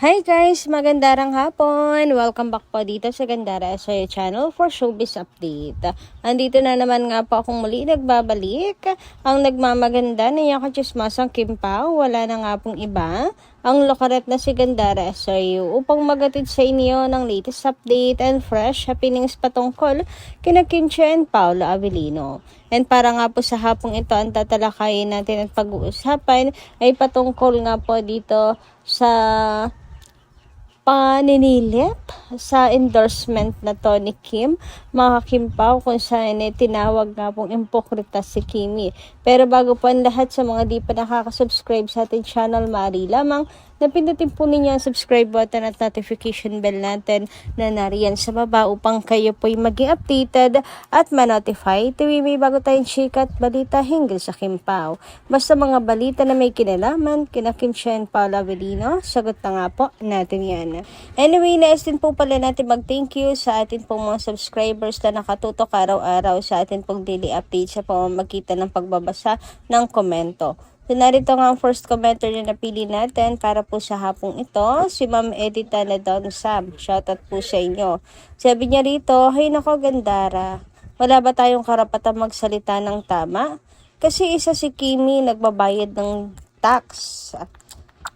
Hi guys! Magandang hapon! Welcome back po dito sa Gandara sa channel for showbiz update. Andito na naman nga po akong muli nagbabalik. Ang nagmamaganda na yung kachismasang Kim Pao, wala na nga pong iba. Ang lokaret na si Gandara sa iyo upang magatid sa inyo ng latest update and fresh happenings patungkol kina Kim Chiu and Paolo Avellino. And para nga po sa hapong ito, ang tatalakayin natin at pag-uusapan ay patungkol nga po dito sa paninilip sa endorsement na to ni Kim, mga Kim Pao, kung saan tinawag nga pong impokrita si Kimi. Pero bago po ang lahat, sa mga di pa nakaka-subscribe sa ating channel, maaari lamang napindutin po ninyo ang subscribe button at notification bell natin na nariyan sa baba upang kayo po'y maging updated at ma-notify tuwing may bago tayong chika at balita hinggil sa Kim Pao. Basta mga balita na may kinalaman kina Kim Chiu and Paolo Avellino, sagot na nga po natin yan. Anyway, nais din po pala natin mag-thank you sa atin pong mga subscribers na nakatutok araw-araw sa atin pong daily update sa pamamagitan ng pagbabasa ng komento. So, narito nga ang first commenter na napili natin para po sa hapong ito, si Ma'am Edita na Don Sam. Shoutout po sa inyo. Sabi niya rito, "Hay nako Gandara, wala ba tayong karapatang magsalita ng tama? Kasi isa si Kimi nagbabayad ng tax.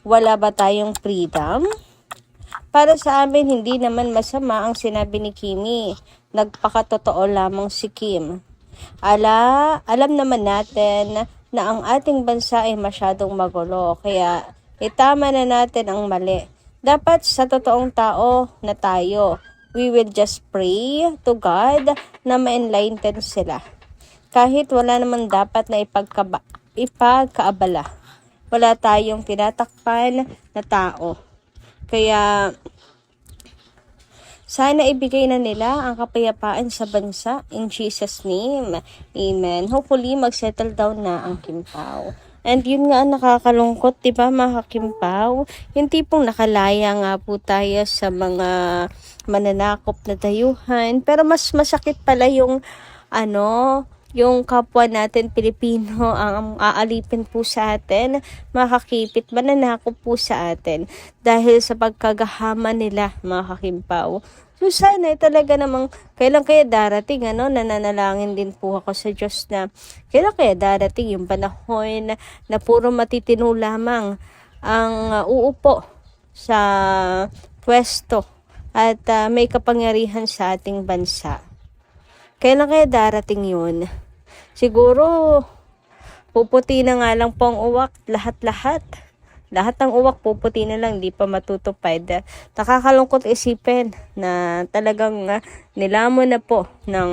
Wala ba tayong freedom? Para sa amin, hindi naman masama ang sinabi ni Kimi. Nagpakatotoo lamang si Kim. Alam naman natin na ang ating bansa ay masyadong magulo. Kaya itama na natin ang mali. Dapat sa totoong tao na tayo, we will just pray to God na ma-enlighten sila. Kahit wala naman dapat na ipagkaabala. Wala tayong tinatakpan na tao. Kaya sana ibigay na nila ang kapayapaan sa bansa in Jesus' name. Amen. Hopefully, mag-settle down na ang Kim Pao. And yun nga ang nakakalungkot, diba mga Kim Pao? Yung tipong nakalaya nga po tayo sa mga mananakop na dayuhan. Pero mas masakit pala yung yung kapwa natin Pilipino ang aalipin po sa atin, makakipit, mananakop po sa atin dahil sa pagkagahama nila, mga Kim Pao. So sana talaga namang kailan kaya darating, nananalangin din po ako sa Diyos na kailan kaya darating yung panahon na puro matitino lamang ang uupo sa pwesto at may kapangyarihan sa ating bansa. Kailan kaya darating yun? Siguro, puputi na nga lang po ang uwak, lahat-lahat. Lahat ng uwak puputi na lang, di pa matutupad. Nakakalungkot isipin na talagang nilamon na po ng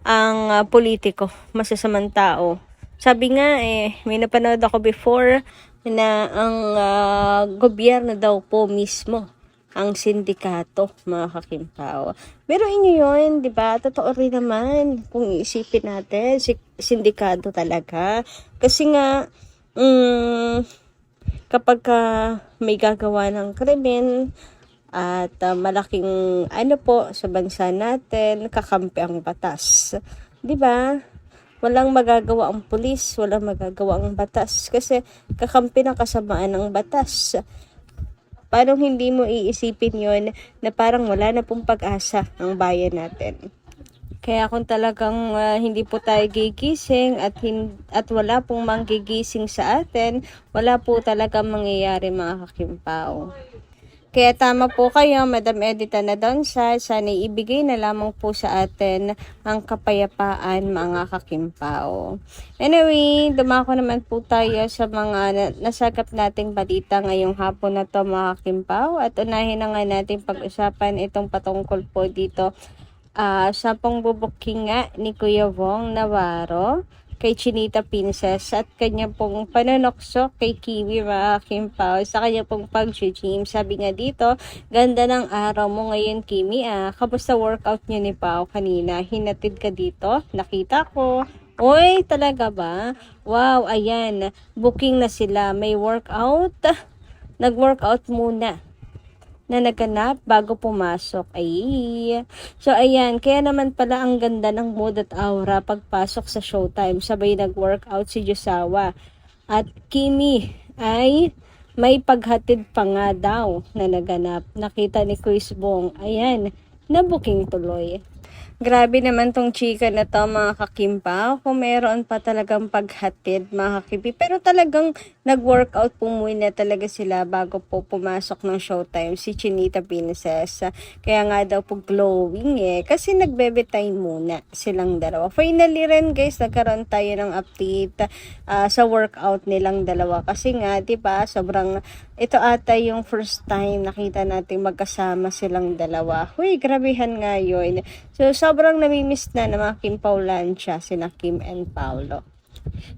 ang politiko, masasamang tao. Sabi nga may napanood ako before na ang gobyerno daw po mismo ang sindikato, mga Kim Pao. Pero inyo yun, di ba? Totoo rin naman kung iisipin natin, sindikato talaga. Kasi nga, kapag may gagawa ng krimen at malaking sa bansa natin, kakampi ang batas. Di ba? Walang magagawa ang pulis, walang magagawa ang batas. Kasi kakampi ng kasamaan ng batas. Paano hindi mo iisipin yon na parang wala na pong pag-asa ang bayan natin? Kaya kung talagang hindi po tayo gigising at wala pong manggigising sa atin, wala po talagang mangyayari, mga Kim Pao. Kaya tama po kayo, Madam Edita na Donsa, sana ibigay na lamang po sa atin ang kapayapaan, mga Kim Pao. Anyway, dumako naman po tayo sa mga nasagap nating balita ngayong hapon na to, mga Kim Pao. At unahin na nga natin pag-usapan itong patungkol po dito sa pangbubuking nga ni Kuya Wong Navarro kay Chinita Princess at kanya pong panonokso kay Kiwi, mga Kim Pao, sa kanya pong pag-gym. Sabi nga dito, ganda ng araw mo ngayon, Kimi. Kamusta workout niyo ni Pao kanina? Hinatid ka dito? Nakita ko. Oy, talaga ba? Wow, ayan. Booking na sila. May workout. Nag-workout muna na naganap bago pumasok. So ayan, kaya naman pala ang ganda ng mood at aura pagpasok sa showtime. Sabay nag-workout si Josawa. At Kimi ay May paghatid pa nga daw na naganap. Nakita ni Chris Bong. Ayan, na-booking tuloy. Grabe naman tong chika na to mga kakimpa. Kung meron pa talagang paghatid mga kakipi. Pero talagang nag-workout po muna talaga sila bago po pumasok ng showtime si Chinita Princess. Kaya nga daw po glowing kasi nagbebetay muna silang dalawa. Finally rin guys, nagkaroon tayo ng update sa workout nilang dalawa. Kasi nga, diba, sobrang ito ata yung first time nakita natin magkasama silang dalawa. Huy, grabehan nga yun. So, sobrang namimiss na ng mga Kim Paulansya, sina Kim and Paulo.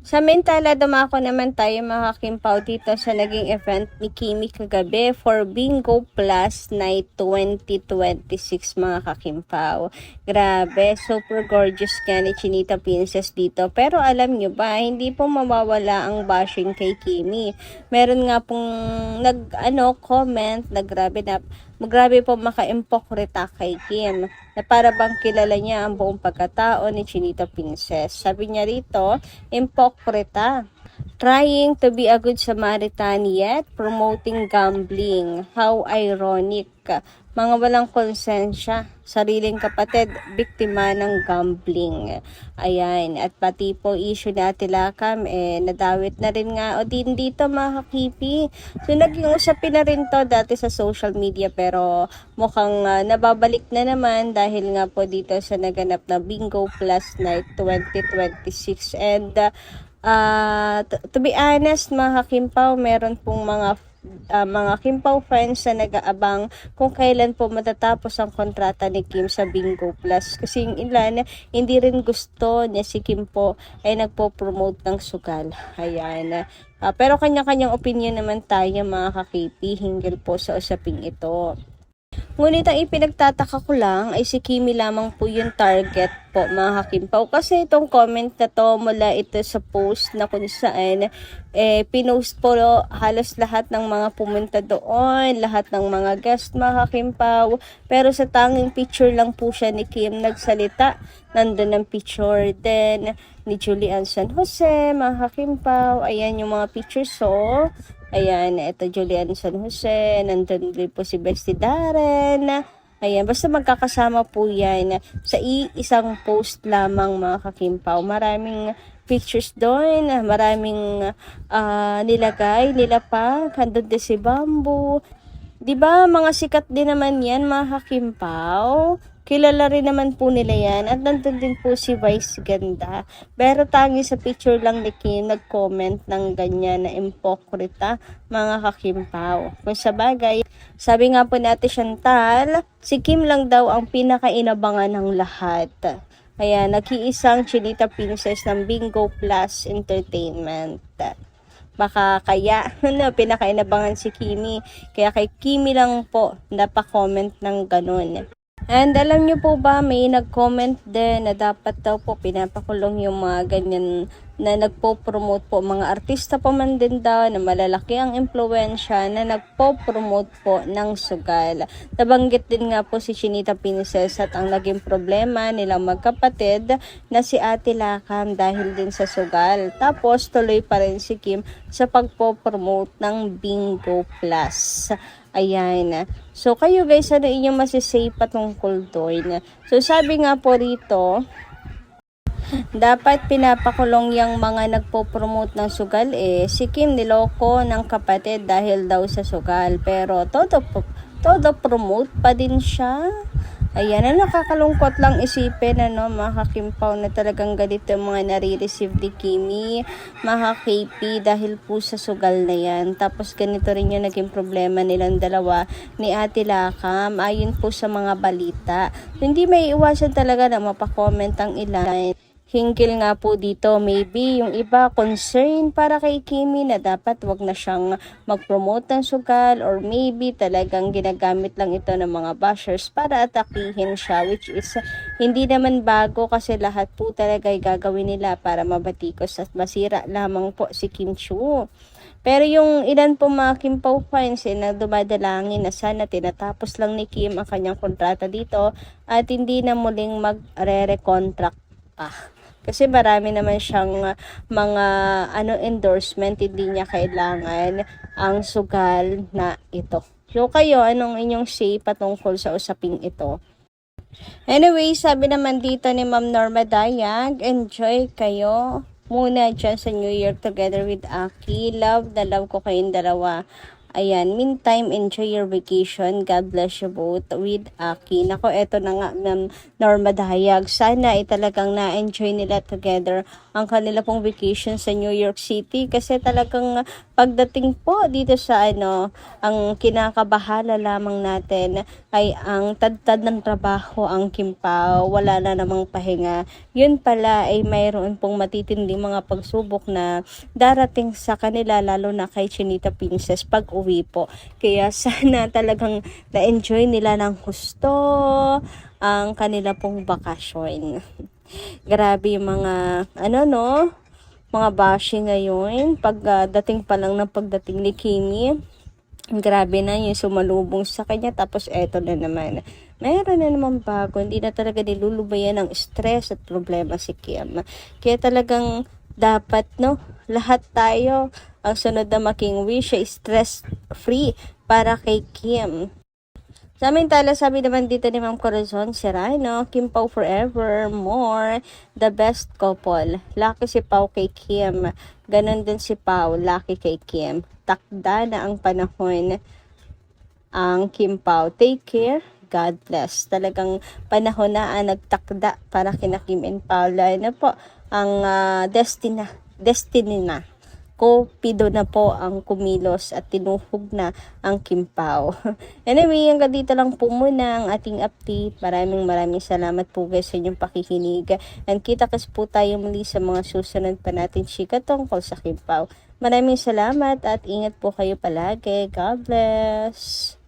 Samantala, dumako naman tayo mga Kimpaw dito sa naging event ni Kimi kagabi for Bingo Plus Night 2026 mga kakimpaw. Grabe, super gorgeous ka ni Chinita Princess dito. Pero alam nyo ba, hindi po mawawala ang bashing kay Kimi. Meron nga pong comment na grabe po maka-impokrita kay Kim na para bang kilala niya ang buong pagkatao ni Chinita Princess. Sabi niya rito, impokrita. Trying to be a good Samaritan yet promoting gambling. How ironic. Mga walang konsensya. Sariling kapatid, biktima ng gambling. Ayan. At pati po issue na Tilakam, nadawit na rin nga o din dito mga kakipi. So naging usapin na rin to dati sa social media pero mukhang nababalik na naman dahil nga po dito sa naganap na Bingo Plus Night 2026. And to be honest mga Kimpaw, meron pong mga Kimpaw fans na nag-aabang kung kailan po matatapos ang kontrata ni Kim sa Bingo Plus. Kasi yung ilan, hindi rin gusto niya si Kim po ay nagpo-promote ng sugal. Ayan. Pero kanya-kanyang opinion naman tayo mga kakipi hinggil po sa usaping ito. Ngunit ang ipinagtataka ko lang ay si Kimi lamang po yung target po mga kakimpaw. Kasi itong comment na to mula ito sa post na kung saan pinost po halos lahat ng mga pumunta doon, lahat ng mga guest mga kakimpaw. Pero sa tanging picture lang po siya ni Kim nagsalita. Nandun ang picture din ni Julian San Jose mga kakimpaw. Ayan yung mga pictures so. Ayan, ito Julian San Jose, nandun din po si Bestie Darren. Ayan, basta magkakasama po yan sa isang post lamang mga kakimpaw. Maraming pictures doon, maraming nilagay, nila pa, nandun din si Bamboo. Diba, mga sikat din naman yan mga kakimpaw. Kilala rin naman po nila yan. At nandun din po si Vice Ganda. Pero tangi sa picture lang ni Kim nag-comment ng ganyan na impokrita mga kakimpaw. Kung sa bagay, sabi nga po natin Chantal, si Kim lang daw ang pinakainabangan ng lahat. Kaya nag-iisang Chinita Princess ng Bingo Plus Entertainment. Baka kaya pinakainabangan si Kimi. Kaya kay Kimi lang po napaka-comment ng ganun. And alam nyo po ba, may nag-comment din na dapat daw po pinapakulong yung mga ganyan na nagpo-promote po. Mga artista po man din daw na malalaki ang impluensya na nagpo-promote po ng sugal. Nabanggit din nga po si Chinita Princess at ang naging problema nilang magkapatid na si Ate Lakam dahil din sa sugal. Tapos tuloy pa rin si Kim sa pagpo-promote ng Bingo Plus. Ayan. So, kayo guys, ano inyong masisay patungkol doon? So, sabi nga po rito, dapat pinapakulong yung mga nagpo-promote ng sugal si Kim niloko ng kapatid dahil daw sa sugal. Pero, todo promote pa din siya. Ayan, nakakalungkot lang isipin, mga kakimpaw na talagang ganito yung mga nare-receive ni Kimi, mga KP, dahil po sa sugal na yan. Tapos ganito rin yung naging problema nilang dalawa ni Ate Lakam, ayon po sa mga balita. Hindi may iwasan talaga na mapakomment ang ilan. Hinggil nga po dito, maybe yung iba concern para kay Kimi na dapat wag na siyang mag-promote ng sugal or maybe talagang ginagamit lang ito ng mga bashers para atakihin siya, which is hindi naman bago kasi lahat po talaga ay gagawin nila para mabatikos at masira lamang po si Kim Chiu. Pero yung ilan po mga Kimpaw fans na dumadalangin na sana tinatapos lang ni Kim ang kanyang kontrata dito at hindi na muling mag-re-contract pa. Kasi marami naman siyang mga endorsement, hindi niya kailangan ang sugal na ito. So kayo, anong inyong say patungkol sa usaping ito? Anyway, sabi naman dito ni Ma'am Norma Dayag, enjoy kayo muna dyan sa New Year together with Aki. Love na love ko kayong dalawa. Ayan, meantime, enjoy your vacation. God bless you both with Aki. Nako, eto na nga, Ma'am Norma Dayag. Sana ay talagang na-enjoy nila together ang kanila pong vacation sa New York City. Kasi talagang pagdating po dito sa ang kinakabahala lamang natin ay ang tadtad ng trabaho ang Kimpao. Wala na namang pahinga. Yun pala ay mayroon pong matitinding mga pagsubok na darating sa kanila, lalo na kay Chinita Princess pag uwi po. Kaya sana talagang na-enjoy nila ng gusto ang kanila pong bakasyon. Grabe yung mga mga bashi ngayon dating pa lang ng pagdating ni Kimi. Grabe na yung sumalubong sa kanya, tapos eto na naman. Meron na naman bago, hindi na talaga nilulubayan ng stress at problema si Kim. Kaya talagang dapat lahat tayo ang sunod na making wish ay stress free para kay Kim. Samantala, sabi naman dito ni Ma'am Corazon Serrano, Kim Pao forever, more, the best couple. Lucky si Pao kay Kim. Ganon din si Pao, lucky kay Kim. Takda na ang panahon ang Kim Pao. Take care. God bless. Talagang panahon na nagtakda para kina Kim and Paula. Ano po, ang destiny na. Kupido na po ang kumilos at tinuhog na ang Kimpao. Anyway, hanggang dito lang po muna ang ating update. Maraming salamat po guys sa inyong pakikinig. And kita-kits po tayo muli sa mga susunod pa natin chika tungkol sa Kimpao. Maraming salamat at ingat po kayo palagi. God bless!